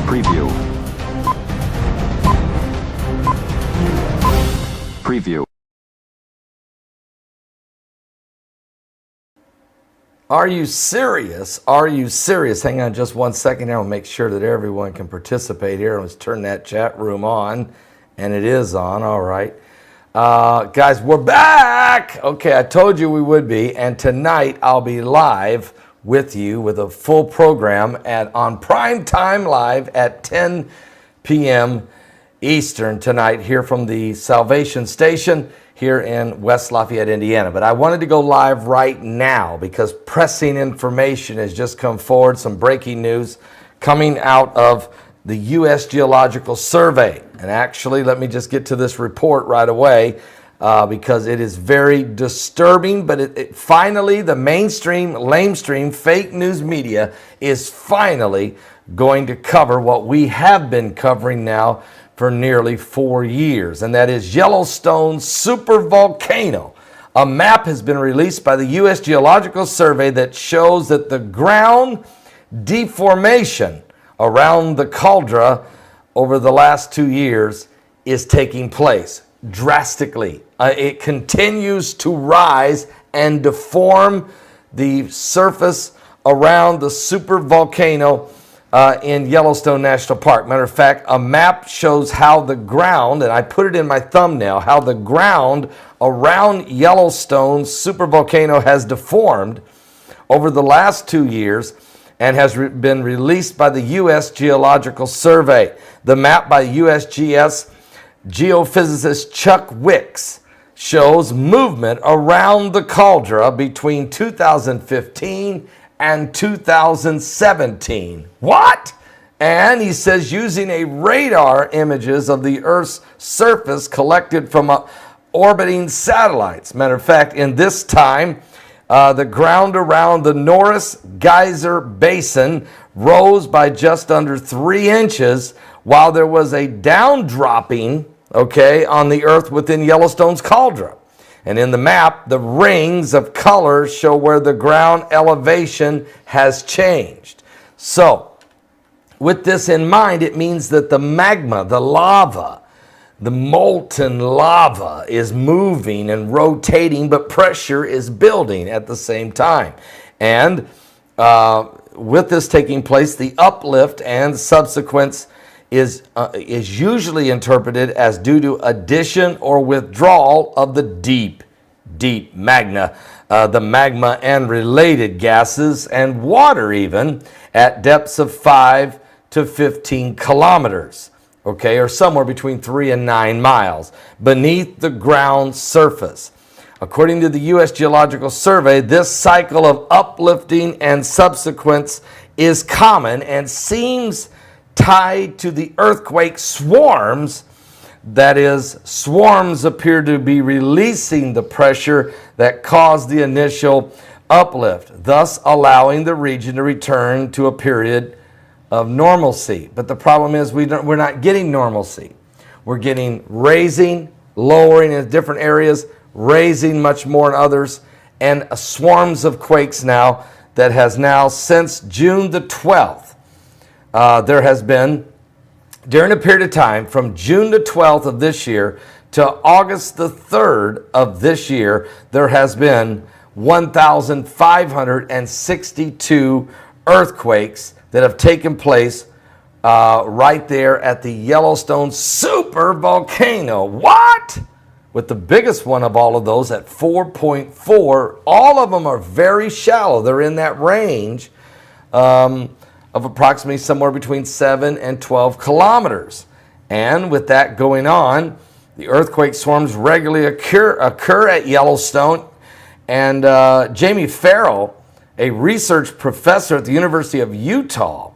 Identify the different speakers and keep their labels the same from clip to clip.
Speaker 1: Preview. Preview.
Speaker 2: Are you serious? Are you serious? Hang on just 1 second here. I'll make sure that everyone can participate here. Let's turn that chat room on. And it is on. All right. Guys, we're back. Okay, I told you we would be. And tonight I'll be live with you with a full program on Prime Time Live at 10 p.m. Eastern tonight here from the Salvation Station here in West Lafayette, Indiana. But I wanted to go live right now because pressing information has just come forward, some breaking news coming out of the U.S. Geological Survey. And actually, let me just get to this report right away because it is very disturbing. But it finally, the mainstream, lamestream, fake news media is finally going to cover what we have been covering now for nearly 4 years, and that is Yellowstone Supervolcano. A map has been released by the U.S. Geological Survey that shows that the ground deformation around the caldera over the last 2 years is taking place drastically. It continues to rise and deform the surface around the supervolcano in Yellowstone National Park. Matter of fact, a map shows how the ground, and I put it in my thumbnail, how the ground around Yellowstone supervolcano has deformed over the last 2 years and has been released by the U.S. Geological Survey. The map by USGS geophysicist Chuck Wicks shows movement around the caldera between 2015 and 2017. What? And he says using a radar images of the Earth's surface collected from orbiting satellites. Matter of fact, in this time, the ground around the Norris Geyser Basin rose by just under 3 inches, while there was a downdropping, on the Earth within Yellowstone's caldera. And in the map, the rings of color show where the ground elevation has changed. So, with this in mind, it means that the magma, the lava, the molten lava is moving and rotating, but pressure is building at the same time. And with this taking place, the uplift and subsequence is usually interpreted as due to addition or withdrawal of the deep magma, the magma and related gases and water even at depths of 5 to 15 kilometers, or somewhere between 3 and 9 miles beneath the ground surface. According to the U.S. Geological Survey, this cycle of uplifting and subsequence is common and seems tied to the earthquake swarms. That is, swarms appear to be releasing the pressure that caused the initial uplift, thus allowing the region to return to a period of normalcy. But the problem is we're not getting normalcy. We're getting raising, lowering in different areas, raising much more in others, and swarms of quakes now that has now since June the 12th. There has been, during a period of time from June the 12th of this year to August the 3rd of this year, there has been 1,562 earthquakes that have taken place right there at the Yellowstone supervolcano. What? With the biggest one of all of those at 4.4. All of them are very shallow. They're in that range of approximately somewhere between 7 and 12 kilometers. And with that going on, the earthquake swarms regularly occur at Yellowstone. And Jamie Farrell, a research professor at the University of Utah,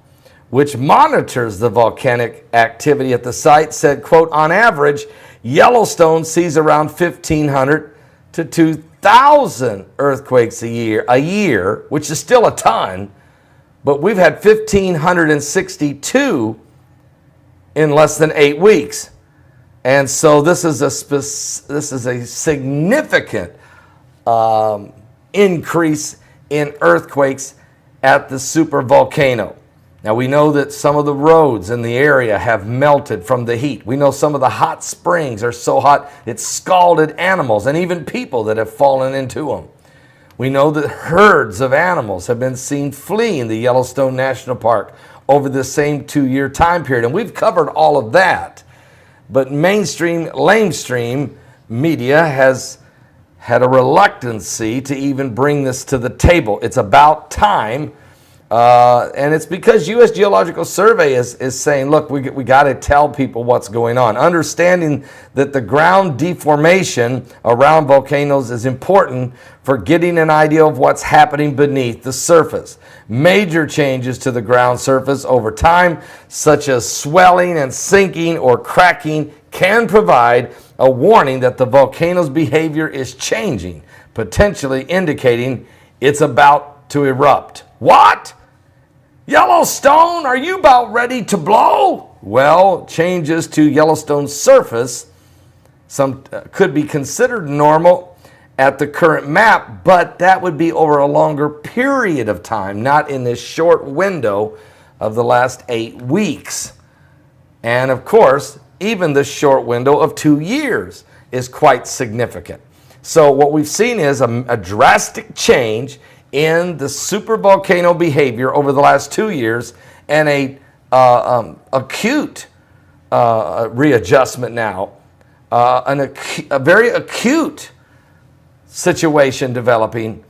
Speaker 2: which monitors the volcanic activity at the site, said, quote, on average, Yellowstone sees around 1,500 to 2,000 earthquakes a year, which is still a ton. But we've had 1,562 in less than 8 weeks. And so this is a significant increase in earthquakes at the supervolcano. Now, we know that some of the roads in the area have melted from the heat. We know some of the hot springs are so hot it's scalded animals and even people that have fallen into them. We know that herds of animals have been seen fleeing the Yellowstone National Park over the same 2-year time period. And we've covered all of that. But mainstream, lamestream media has had a reluctancy to even bring this to the table. It's about time. And it's because U.S. Geological Survey is saying, look, we got to tell people what's going on. Understanding that the ground deformation around volcanoes is important for getting an idea of what's happening beneath the surface. Major changes to the ground surface over time, such as swelling and sinking or cracking, can provide a warning that the volcano's behavior is changing, potentially indicating it's about to erupt. What? Yellowstone, are you about ready to blow? Well, changes to Yellowstone's surface could be considered normal at the current map, but that would be over a longer period of time, not in this short window of the last 8 weeks. And of course, even the short window of 2 years is quite significant. So what we've seen is a drastic change in the supervolcano behavior over the last 2 years, and a acute readjustment now, a very acute situation developing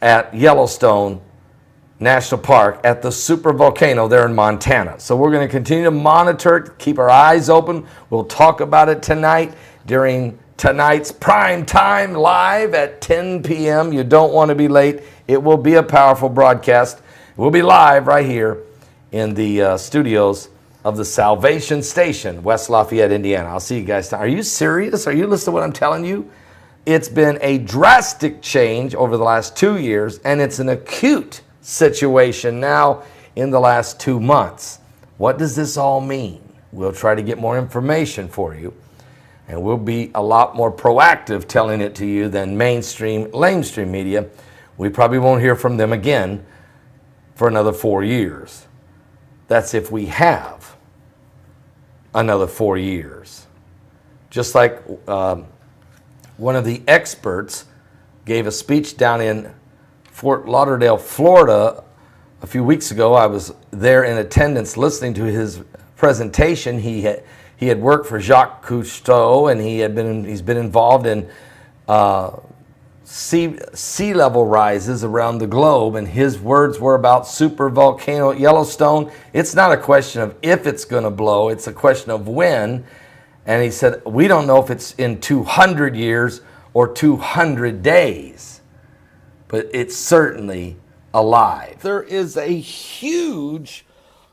Speaker 2: at Yellowstone National Park at the supervolcano there in Montana. So we're going to continue to monitor it, keep our eyes open. We'll talk about it tonight during tonight's prime time live at 10 p.m. You don't want to be late. It will be a powerful broadcast. We'll be live right here in the studios of the Salvation Station, West Lafayette, Indiana. I'll see you guys. Are you serious? Are you listening to what I'm telling you? It's been a drastic change over the last 2 years, and it's an acute situation now in the last 2 months. What does this all mean? We'll try to get more information for you. And we'll be a lot more proactive telling it to you than mainstream, lamestream media. We probably won't hear from them again for another 4 years. That's if we have another 4 years. Just like one of the experts gave a speech down in Fort Lauderdale, Florida, a few weeks ago. I was there in attendance listening to his presentation. He had worked for Jacques Cousteau, and he's been involved in sea level rises around the globe, and his words were about supervolcano at Yellowstone. It's not a question of if it's going to blow, it's a question of when. And he said, we don't know if it's in 200 years or 200 days, but it's certainly alive. There is a huge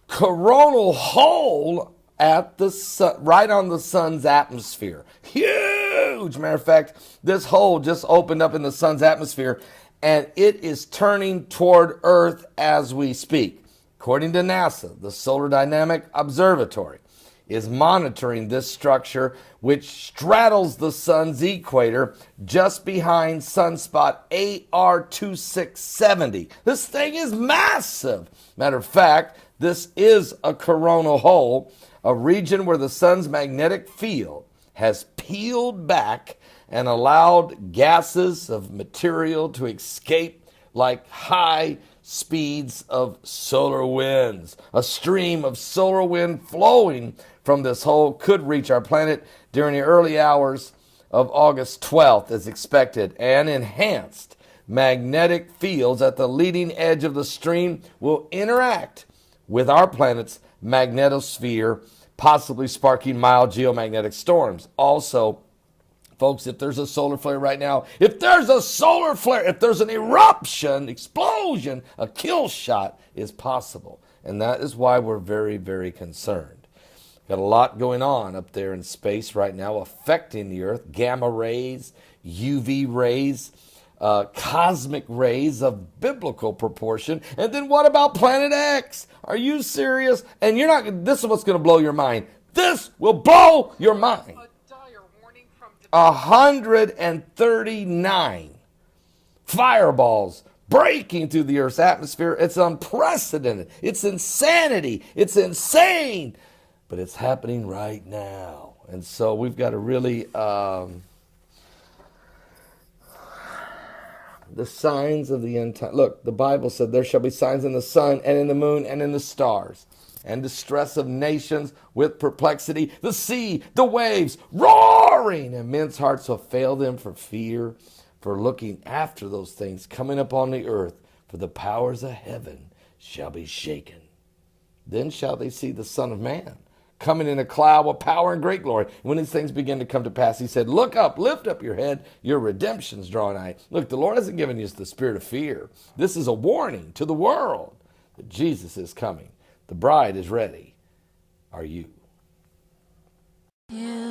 Speaker 2: coronal hole at the sun, right on the sun's atmosphere. Huge! Matter of fact, this hole just opened up in the sun's atmosphere, and it is turning toward Earth as we speak. According to NASA, the Solar Dynamic Observatory is monitoring this structure, which straddles the sun's equator just behind sunspot AR2670. This thing is massive. Matter of fact, this is a coronal hole, a region where the sun's magnetic field has peeled back and allowed gases of material to escape like high speeds of solar winds. A stream of solar wind flowing from this hole could reach our planet during the early hours of August 12th as expected, and enhanced magnetic fields at the leading edge of the stream will interact with our planet's magnetosphere, possibly sparking mild geomagnetic storms. Also, folks, if there's a solar flare right now, if there's an eruption, explosion, a kill shot is possible. And that is why we're very, very concerned. Got a lot going on up there in space right now affecting the Earth. Gamma rays, UV rays, cosmic rays of biblical proportion. And then what about Planet X? Are you serious? And this is what's going to blow your mind. This will blow your mind. 139 fireballs breaking through the earth's atmosphere. It's unprecedented. It's insanity. It's insane. But it's happening right now. And so we've got to really, the signs of the end time. Look, the Bible said there shall be signs in the sun and in the moon and in the stars, and distress of nations with perplexity, the sea, the waves roaring, and men's hearts will fail them for fear, for looking after those things coming upon the earth, for the powers of heaven shall be shaken. Then shall they see the Son of Man coming in a cloud with power and great glory. When these things begin to come to pass, he said, look up, lift up your head, your redemption's drawing nigh. Look, the Lord hasn't given you the spirit of fear. This is a warning to the world that Jesus is coming. The bride is ready. Are you?
Speaker 1: Yeah.